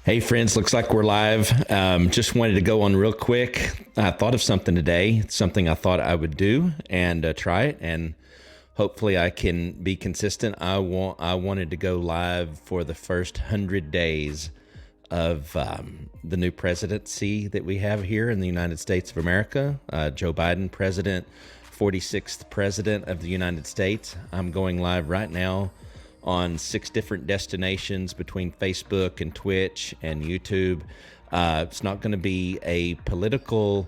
Hey friends, looks like we're live. Just wanted to go on real quick. I thought of something today. It's something I thought I would do and try it, and hopefully I can be consistent. I wanted to go live for the first 100 days of the new presidency that we have here in the United States of America. Joe Biden, president, 46th president of the United States. I'm going live right now on 6 different destinations between Facebook and Twitch and YouTube. It's not going to be a political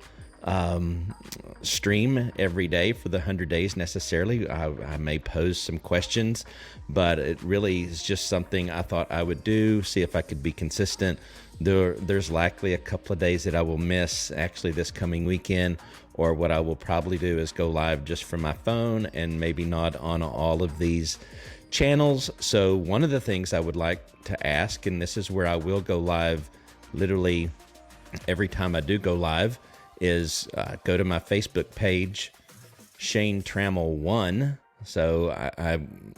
stream every day for the 100 days necessarily. I may pose some questions, but it really is just something I thought I would do, see if I could be consistent. There's likely a couple of days that I will miss actually this coming weekend, or what I will probably do is go live just from my phone and maybe not on all of these channels. So one of the things I would like to ask, and this is where I will go live literally every time I do go live, is go to my Facebook page, Shane Trammell 1. So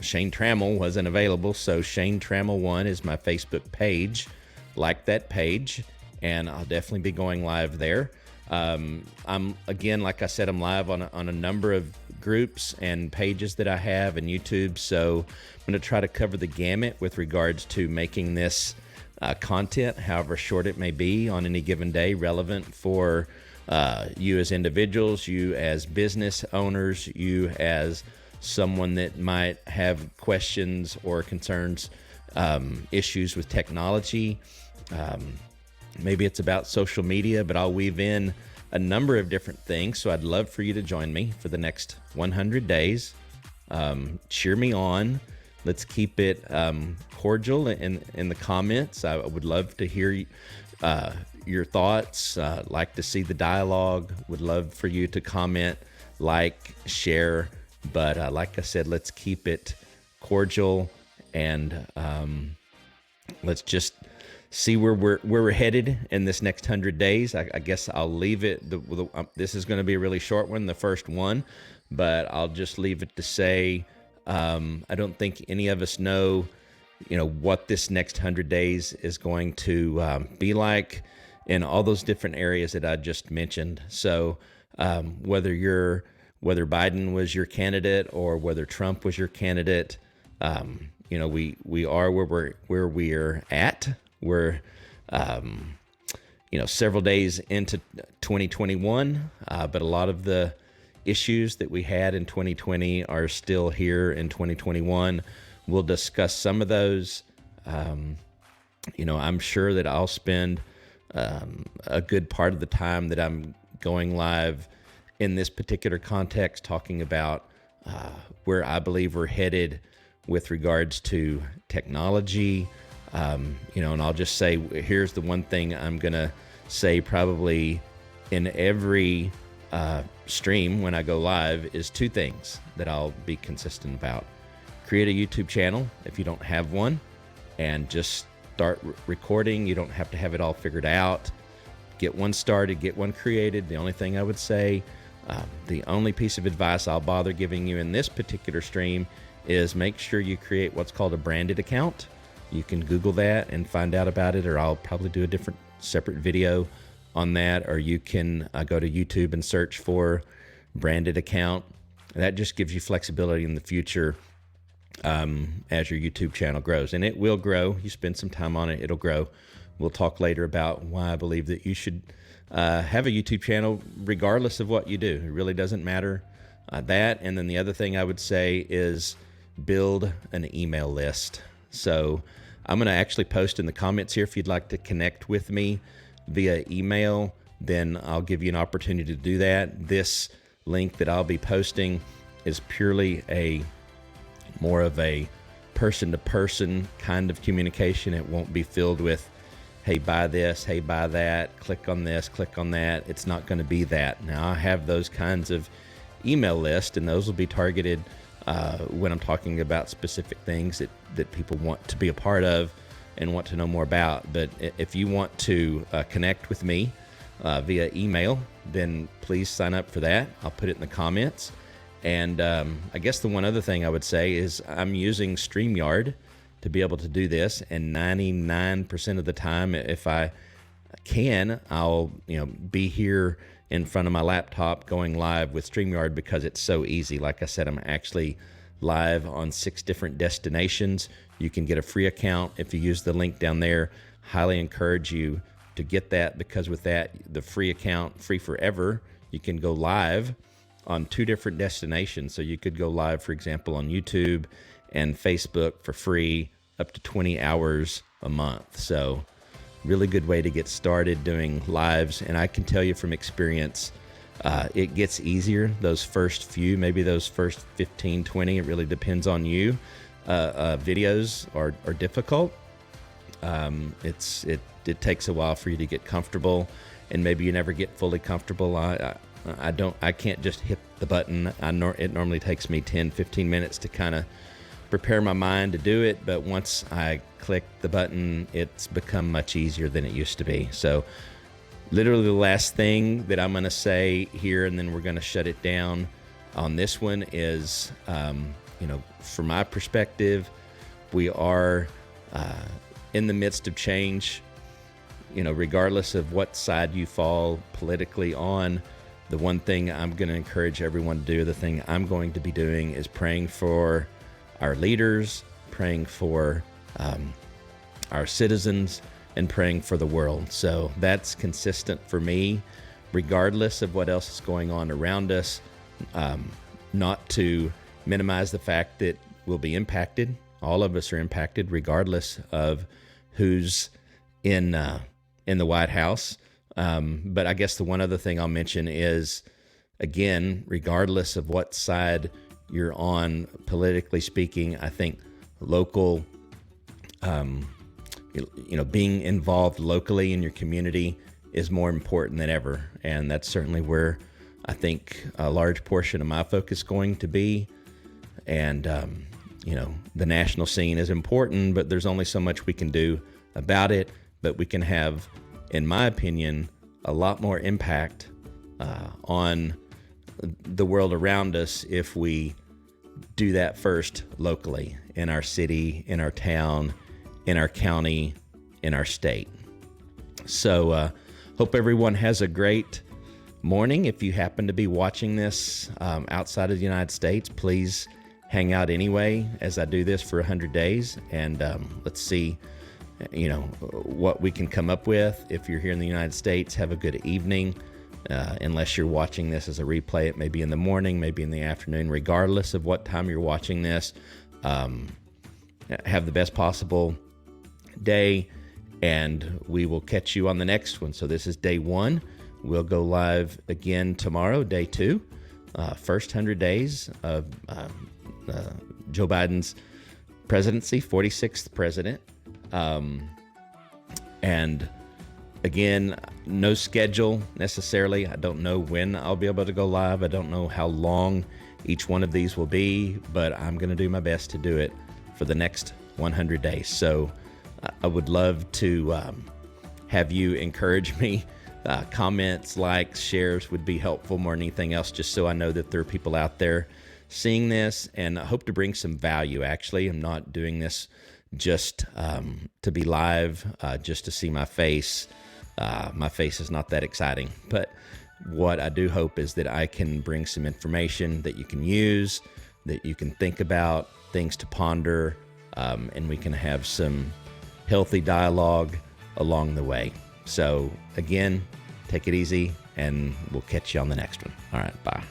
Shane Trammell wasn't available, so Shane Trammell 1 is my Facebook page. Like that page, and I'll definitely be going live there. I'm again, like I said, I'm live on a number of groups and pages that I have and YouTube. So I'm going to try to cover the gamut with regards to making this content, however short it may be on any given day, relevant for you as individuals, you as business owners, you as someone that might have questions or concerns, issues with technology. Maybe it's about social media, but I'll weave in a number of different things. So I'd love for you to join me for the next 100 days. Cheer me on. Let's keep it cordial in the comments. I would love to hear your thoughts. Like to see the dialogue. Would love for you to comment, like, share. But like I said, let's keep it cordial, and let's just see where we're headed in this next 100 days. I guess I'll leave it. This is going to be a really short one, the first one, but I'll just leave it to say I don't think any of us know, what this next 100 days is going to be like in all those different areas that I just mentioned. So whether Biden was your candidate or whether Trump was your candidate, we are where we're at. We're, several days into 2021, but a lot of the issues that we had in 2020 are still here in 2021. We'll discuss some of those. I'm sure that I'll spend a good part of the time that I'm going live in this particular context talking about where I believe we're headed with regards to technology. And I'll just say, here's the one thing I'm going to say probably in every stream when I go live is 2 things that I'll be consistent about. Create a YouTube channel if you don't have one, and just start recording. You don't have to have it all figured out. Get one started, get one created. The only thing I would say, the only piece of advice I'll bother giving you in this particular stream is make sure you create what's called a branded account. You can Google that and find out about it, or I'll probably do a different separate video on that, or you can go to YouTube and search for branded account. That just gives you flexibility in the future as your YouTube channel grows, and it will grow. You spend some time on it, it'll grow. We'll talk later about why I believe that you should have a YouTube channel regardless of what you do. It really doesn't matter that. And then the other thing I would say is build an email list. So I'm going to actually post in the comments here if you'd like to connect with me via email, then I'll give you an opportunity to do that. This link that I'll be posting is purely more of a person-to-person kind of communication. It won't be filled with, hey, buy this, hey, buy that, click on this, click on that. It's not going to be that. Now, I have those kinds of email lists, and those will be targeted when I'm talking about specific things that people want to be a part of and want to know more about. But if you want to connect with me via email, then please sign up for that. I'll put it in the comments. And I guess the one other thing I would say is I'm using StreamYard to to be able to do this. And 99% of the time, if I can, I'll be here in front of my laptop going live with StreamYard because it's so easy. Like I said, I'm actually live on 6 different destinations. You can get a free account if you use the link down there. Highly encourage you to get that, because with that, the free account, free forever, you can go live on 2 different destinations. So you could go live, for example, on YouTube and Facebook for free up to 20 hours a month. So really good way to get started doing lives. And I can tell you from experience, it gets easier. Those first few, maybe those first 15, 20, it really depends on you. Videos are difficult. It takes a while for you to get comfortable, and maybe you never get fully comfortable. I can't just hit the button. It normally takes me 10, 15 minutes to kind of prepare my mind to do it, but once I click the button, it's become much easier than it used to be. So literally the last thing that I'm going to say here, and then we're going to shut it down on this one, is, from my perspective, we are in the midst of change. Regardless of what side you fall politically on, the one thing I'm going to encourage everyone to do, the thing I'm going to be doing, is praying for our leaders, praying for our citizens, and praying for the world. So that's consistent for me, regardless of what else is going on around us. Not to minimize the fact that we'll be impacted. All of us are impacted, regardless of who's in the White House. But I guess the one other thing I'll mention is, again, regardless of what side you're on, politically speaking, I think local, being involved locally in your community is more important than ever. And that's certainly where I think a large portion of my focus is going to be. And, the national scene is important, but there's only so much we can do about it. But we can have, in my opinion, a lot more impact on the world around us if we do that first locally, in our city, in our town, in our county, in our state. So hope everyone has a great morning. If you happen to be watching this outside of the United States, please hang out anyway as I do this for 100 days, and let's see what we can come up with. If you're here in the United States, have a good evening. Unless you're watching this as a replay, it may be in the morning, maybe in the afternoon. Regardless of what time you're watching this, have the best possible day, and we will catch you on the next one. So this is day 1. We'll go live again tomorrow, day 2. First 100 days of Joe Biden's presidency, 46th president. And again, no schedule necessarily. I don't know when I'll be able to go live. I don't know how long each one of these will be, but I'm going to do my best to do it for the next 100 days. So I would love to have you encourage me. Comments, likes, shares would be helpful more than anything else, just so I know that there are people out there seeing this, and I hope to bring some value. Actually, I'm not doing this just to be live, just to see my face. My face is not that exciting, but what I do hope is that I can bring some information that you can use, that you can think about, things to ponder, and we can have some healthy dialogue along the way. So again, take it easy, and we'll catch you on the next one. All right, bye.